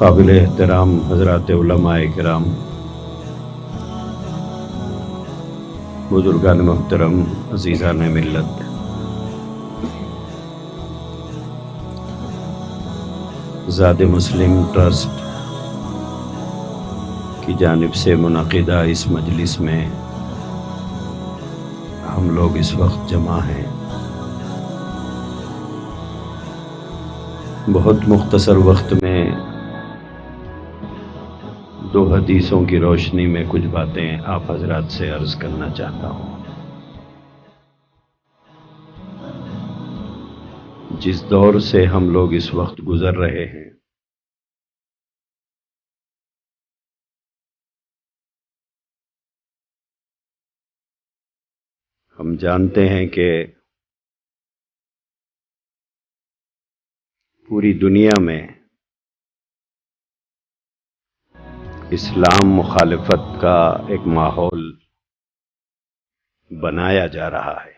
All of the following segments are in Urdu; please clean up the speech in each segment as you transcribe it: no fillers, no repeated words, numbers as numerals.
قابل احترام حضرات علماء کرام، بزرگان محترم، عزیزان ملت، زاد مسلم ٹرسٹ کی جانب سے منعقدہ اس مجلس میں ہم لوگ اس وقت جمع ہیں۔ بہت مختصر وقت میں دو حدیثوں کی روشنی میں کچھ باتیں آپ حضرات سے عرض کرنا چاہتا ہوں۔ جس دور سے ہم لوگ اس وقت گزر رہے ہیں، ہم جانتے ہیں کہ پوری دنیا میں اسلام مخالفت کا ایک ماحول بنایا جا رہا ہے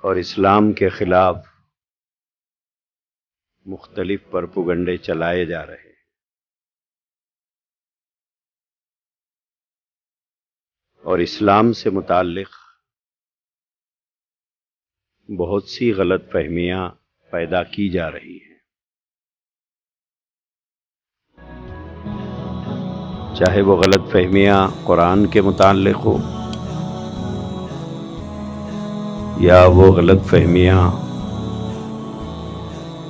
اور اسلام کے خلاف مختلف پروپیگنڈے چلائے جا رہے ہیں، اور اسلام سے متعلق بہت سی غلط فہمیاں پیدا کی جا رہی ہیں، چاہے وہ غلط فہمیاں قرآن کے متعلق ہو یا وہ غلط فہمیاں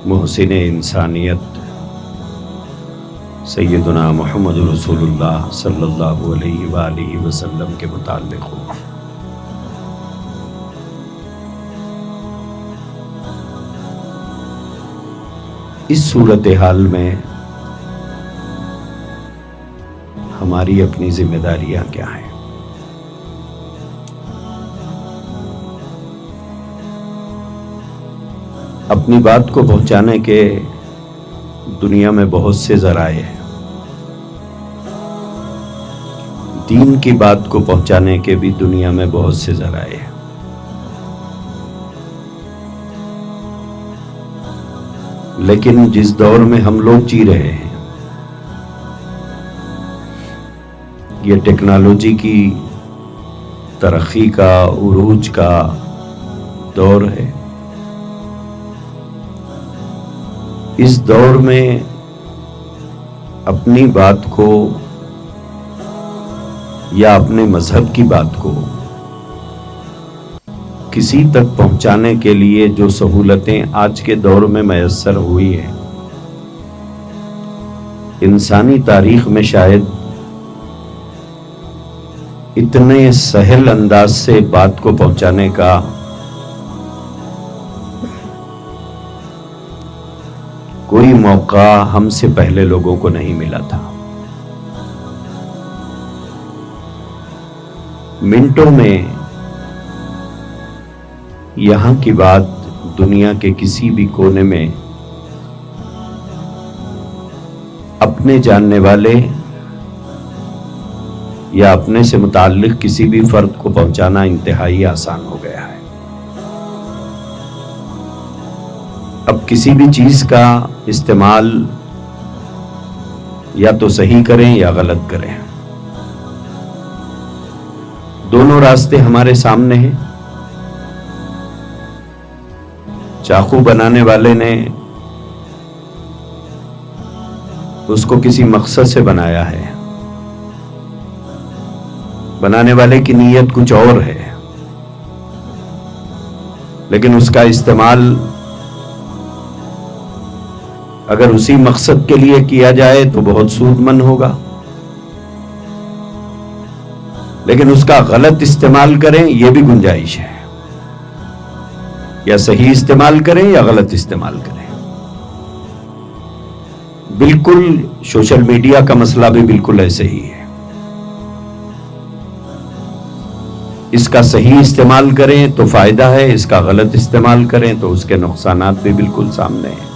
محسن انسانیت سیدنا محمد رسول اللہ صلی اللہ علیہ وآلہ وسلم کے متعلق ہو۔ اس صورتحال میں ہماری اپنی ذمہ داریاں کیا ہیں؟ اپنی بات کو پہنچانے کے دنیا میں بہت سے ذرائع ہیں، دین کی بات کو پہنچانے کے بھی دنیا میں بہت سے ذرائع ہیں، لیکن جس دور میں ہم لوگ جی رہے ہیں، یہ ٹیکنالوجی کی ترقی کا، عروج کا دور ہے۔ اس دور میں اپنی بات کو یا اپنے مذہب کی بات کو کسی تک پہنچانے کے لیے جو سہولتیں آج کے دور میں میسر ہوئی ہیں، انسانی تاریخ میں شاید اتنے سہل انداز سے بات کو پہنچانے کا کوئی موقع ہم سے پہلے لوگوں کو نہیں ملا تھا۔ منٹوں میں یہاں کی بات دنیا کے کسی بھی کونے میں اپنے جاننے والے یا اپنے سے متعلق کسی بھی فرد کو پہنچانا انتہائی آسان ہو گیا ہے۔ اب کسی بھی چیز کا استعمال یا تو صحیح کریں یا غلط کریں، دونوں راستے ہمارے سامنے ہیں۔ چاقو بنانے والے نے اس کو کسی مقصد سے بنایا ہے، بنانے والے کی نیت کچھ اور ہے، لیکن اس کا استعمال اگر اسی مقصد کے لیے کیا جائے تو بہت سود مند ہوگا، لیکن اس کا غلط استعمال کریں یہ بھی گنجائش ہے، یا صحیح استعمال کریں یا غلط استعمال کریں۔ بالکل سوشل میڈیا کا مسئلہ بھی بالکل ایسے ہی ہے، اس کا صحیح استعمال کریں تو فائدہ ہے، اس کا غلط استعمال کریں تو اس کے نقصانات بھی بالکل سامنے ہیں۔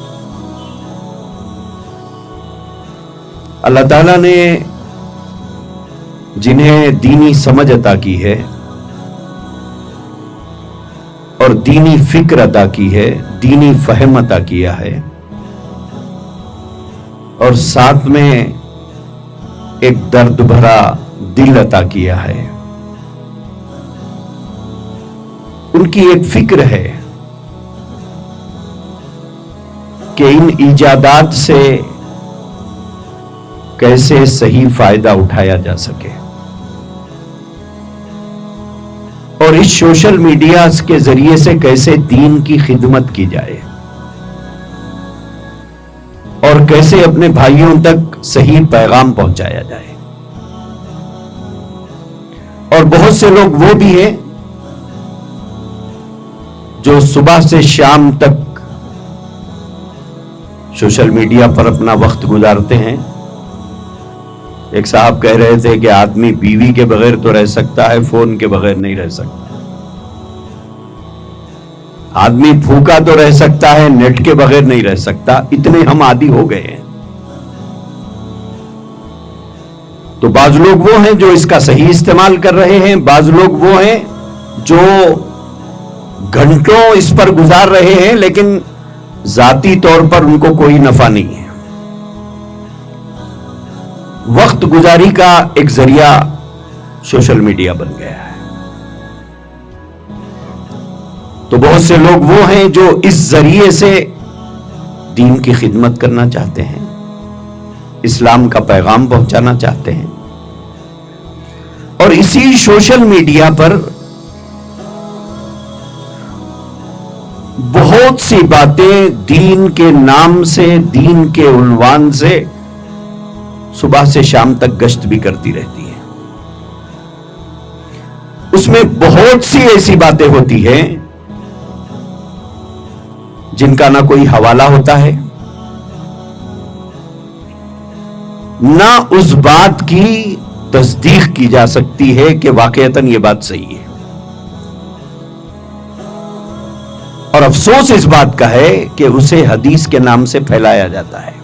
اللہ تعالیٰ نے جنہیں دینی سمجھ عطا کی ہے اور دینی فکر عطا کی ہے، دینی فہم عطا کیا ہے، اور ساتھ میں ایک درد بھرا دل عطا کیا ہے. ان کی ایک فکر ہے کہ ان ایجادات سے کیسے صحیح فائدہ اٹھایا جا سکے، اور اس سوشل میڈیا کے ذریعے سے کیسے دین کی خدمت کی جائے، اور کیسے اپنے بھائیوں تک صحیح پیغام پہنچایا جائے. اور بہت سے لوگ وہ بھی ہیں جو صبح سے شام تک سوشل میڈیا پر اپنا وقت گزارتے ہیں. ایک صاحب کہہ رہے تھے کہ آدمی بیوی کے بغیر تو رہ سکتا ہے، فون کے بغیر نہیں رہ سکتا. آدمی بھوکا تو رہ سکتا ہے، نیٹ کے بغیر نہیں رہ سکتا. اتنے ہم عادی ہو گئے ہیں. تو بعض لوگ وہ ہیں جو اس کا صحیح استعمال کر رہے ہیں، بعض لوگ وہ ہیں جو گھنٹوں اس پر گزار رہے ہیں لیکن ذاتی طور پر ان کو کوئی نفع نہیں ہے. وقت گزاری کا ایک ذریعہ سوشل میڈیا بن گیا ہے. تو بہت سے لوگ وہ ہیں جو اس ذریعے سے دین کی خدمت کرنا چاہتے ہیں، اسلام کا پیغام پہنچانا چاہتے ہیں، اور اسی سوشل میڈیا پر بہت سی باتیں دین کے نام سے، دین کے عنوان سے صبح سے شام تک گشت بھی کرتی رہتی ہیں. اس میں بہت سی ایسی باتیں ہوتی ہیں جن کا نہ کوئی حوالہ ہوتا ہے، نہ اس بات کی تصدیق کی جا سکتی ہے کہ واقعتاً یہ بات صحیح ہے. اور افسوس اس بات کا ہے کہ اسے حدیث کے نام سے پھیلایا جاتا ہے،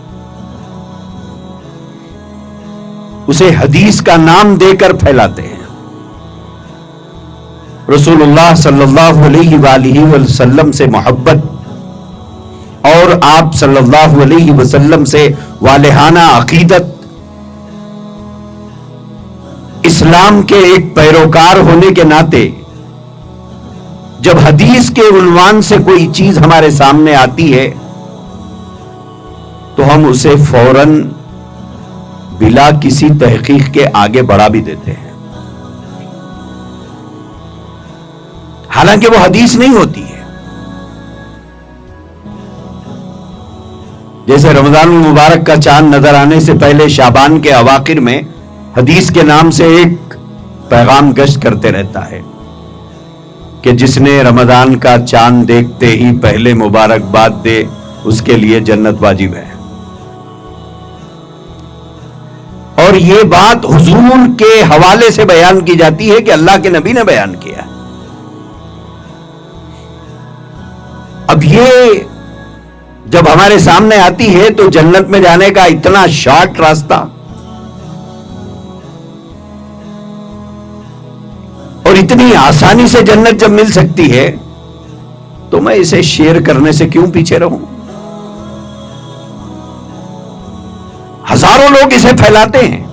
اسے حدیث کا نام دے کر پھیلاتے ہیں. رسول اللہ صلی اللہ علیہ وآلہ وسلم سے محبت اور آپ صلی اللہ علیہ وسلم سے والہانہ عقیدت، اسلام کے ایک پیروکار ہونے کے ناطے جب حدیث کے عنوان سے کوئی چیز ہمارے سامنے آتی ہے تو ہم اسے فوراً بلا کسی تحقیق کے آگے بڑھا بھی دیتے ہیں، حالانکہ وہ حدیث نہیں ہوتی ہے. جیسے رمضان المبارک کا چاند نظر آنے سے پہلے شعبان کے اواخر میں حدیث کے نام سے ایک پیغام گشت کرتے رہتا ہے کہ جس نے رمضان کا چاند دیکھتے ہی پہلے مبارکباد دے اس کے لیے جنت واجب ہے. اور یہ بات حضور کے حوالے سے بیان کی جاتی ہے کہ اللہ کے نبی نے بیان کیا. اب یہ جب ہمارے سامنے آتی ہے تو جنت میں جانے کا اتنا شارٹ راستہ اور اتنی آسانی سے جنت جب مل سکتی ہے تو میں اسے شیئر کرنے سے کیوں پیچھے رہوں؟ ہزاروں لوگ اسے پھیلاتے ہیں،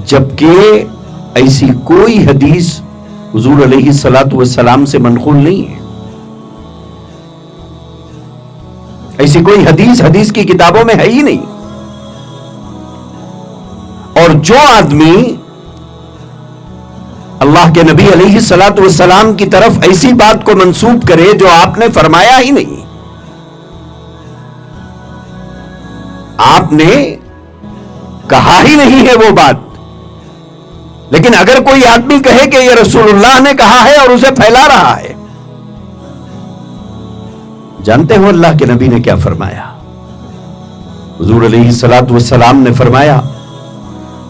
جبکہ ایسی کوئی حدیث حضور علیہ الصلوۃ والسلام سے منقول نہیں ہے. ایسی کوئی حدیث کی کتابوں میں ہے ہی نہیں. اور جو آدمی اللہ کے نبی علیہ الصلوۃ والسلام کی طرف ایسی بات کو منسوب کرے جو آپ نے فرمایا ہی نہیں، آپ نے کہا ہی نہیں ہے وہ بات، لیکن اگر کوئی آدمی کہے کہ یہ رسول اللہ نے کہا ہے اور اسے پھیلا رہا ہے، جانتے ہو اللہ کے نبی نے کیا فرمایا؟ حضور علیہ الصلوۃ والسلام نے فرمایا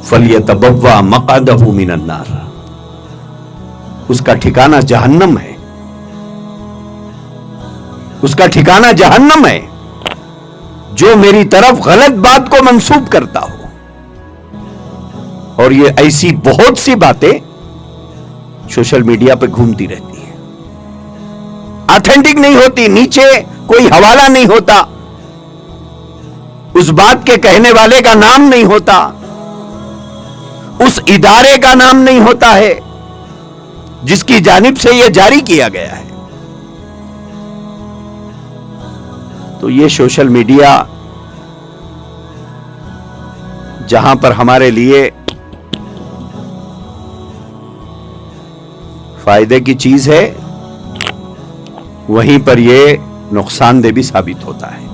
فَلْيَتَبَوَّأْ مَقْعَدَهُ مِنَ النَّارِ، اس کا ٹھکانہ جہنم ہے، اس کا ٹھکانہ جہنم ہے جو میری طرف غلط بات کو منسوب کرتا ہو. اور یہ ایسی بہت سی باتیں سوشل میڈیا پہ گھومتی رہتی ہیں، آتھینٹک نہیں ہوتی، نیچے کوئی حوالہ نہیں ہوتا، اس بات کے کہنے والے کا نام نہیں ہوتا، اس ادارے کا نام نہیں ہوتا ہے جس کی جانب سے یہ جاری کیا گیا ہے۔ تو یہ سوشل میڈیا جہاں پر ہمارے لیے فائدے کی چیز ہے، وہیں پر یہ نقصان دہ بھی ثابت ہوتا ہے۔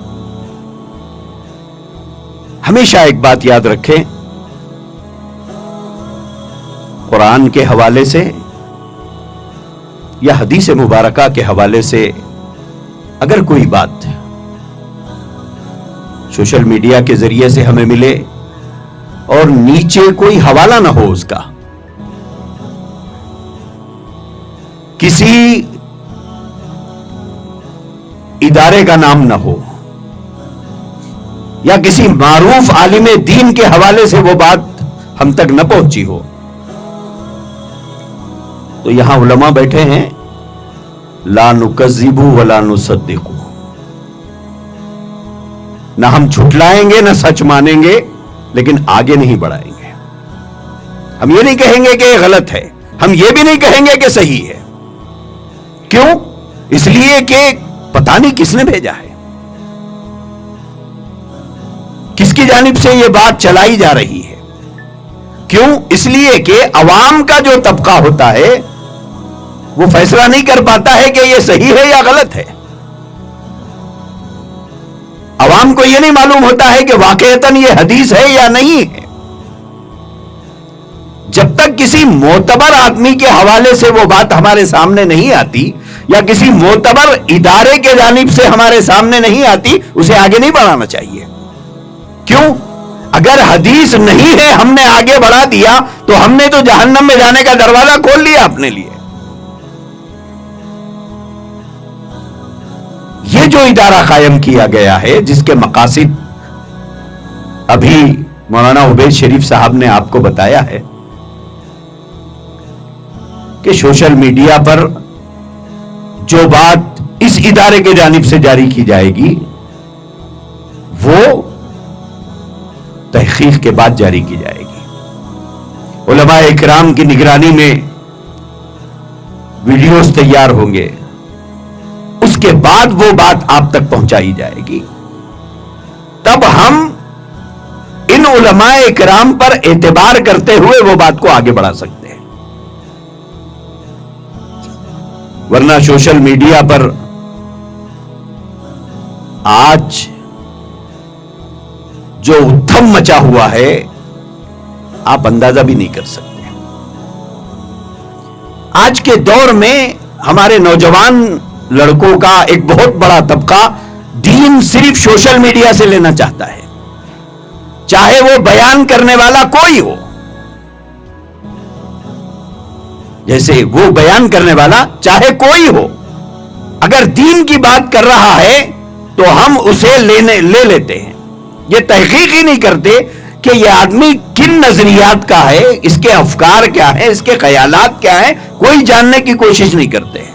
ہمیشہ ایک بات یاد رکھیں، قرآن کے حوالے سے یا حدیث مبارکہ کے حوالے سے اگر کوئی بات سوشل میڈیا کے ذریعے سے ہمیں ملے اور نیچے کوئی حوالہ نہ ہو، اس کا کسی ادارے کا نام نہ ہو یا کسی معروف عالم دین کے حوالے سے وہ بات ہم تک نہ پہنچی ہو، تو یہاں علماء بیٹھے ہیں، لا نکذب ولا نصدق، نہ ہم جھٹلائیں گے نہ سچ مانیں گے، لیکن آگے نہیں بڑھائیں گے۔ ہم یہ نہیں کہیں گے کہ یہ غلط ہے، ہم یہ بھی نہیں کہیں گے کہ صحیح ہے۔ کیوں؟ اس لیے کہ پتہ نہیں کس نے بھیجا ہے، کس کی جانب سے یہ بات چلائی جا رہی ہے۔ کیوں؟ اس لیے کہ عوام کا جو طبقہ ہوتا ہے وہ فیصلہ نہیں کر پاتا ہے کہ یہ صحیح ہے یا غلط ہے۔ عوام کو یہ نہیں معلوم ہوتا ہے کہ واقعتاً یہ حدیث ہے یا نہیں ہے۔ جب تک کسی معتبر آدمی کے حوالے سے وہ بات ہمارے سامنے نہیں آتی یا کسی معتبر ادارے کے جانب سے ہمارے سامنے نہیں آتی، اسے آگے نہیں بڑھانا چاہیے۔ کیوں؟ اگر حدیث نہیں ہے، ہم نے آگے بڑھا دیا تو ہم نے تو جہنم میں جانے کا دروازہ کھول لیا اپنے لیے۔ یہ جو ادارہ قائم کیا گیا ہے، جس کے مقاصد ابھی مولانا عبید شریف صاحب نے آپ کو بتایا ہے کہ سوشل میڈیا پر جو بات اس ادارے کے جانب سے جاری کی جائے گی وہ تحقیق کے بعد جاری کی جائے گی۔ علماء اکرام کی نگرانی میں ویڈیوز تیار ہوں گے، اس کے بعد وہ بات آپ تک پہنچائی جائے گی، تب ہم ان علماء اکرام پر اعتبار کرتے ہوئے وہ بات کو آگے بڑھا سکتے ہیں۔ ورنہ سوشل میڈیا پر آج جو ادھم مچا ہوا ہے آپ اندازہ بھی نہیں کر سکتے۔ آج کے دور میں ہمارے نوجوان لڑکوں کا ایک بہت بڑا طبقہ دین صرف سوشل میڈیا سے لینا چاہتا ہے، چاہے وہ بیان کرنے والا کوئی ہو۔ جیسے وہ بیان کرنے والا چاہے کوئی ہو، اگر دین کی بات کر رہا ہے تو ہم اسے لے لیتے ہیں۔ یہ تحقیق ہی نہیں کرتے کہ یہ آدمی کن نظریات کا ہے، اس کے افکار کیا ہیں، اس کے خیالات کیا ہیں، کوئی جاننے کی کوشش نہیں کرتے ہیں۔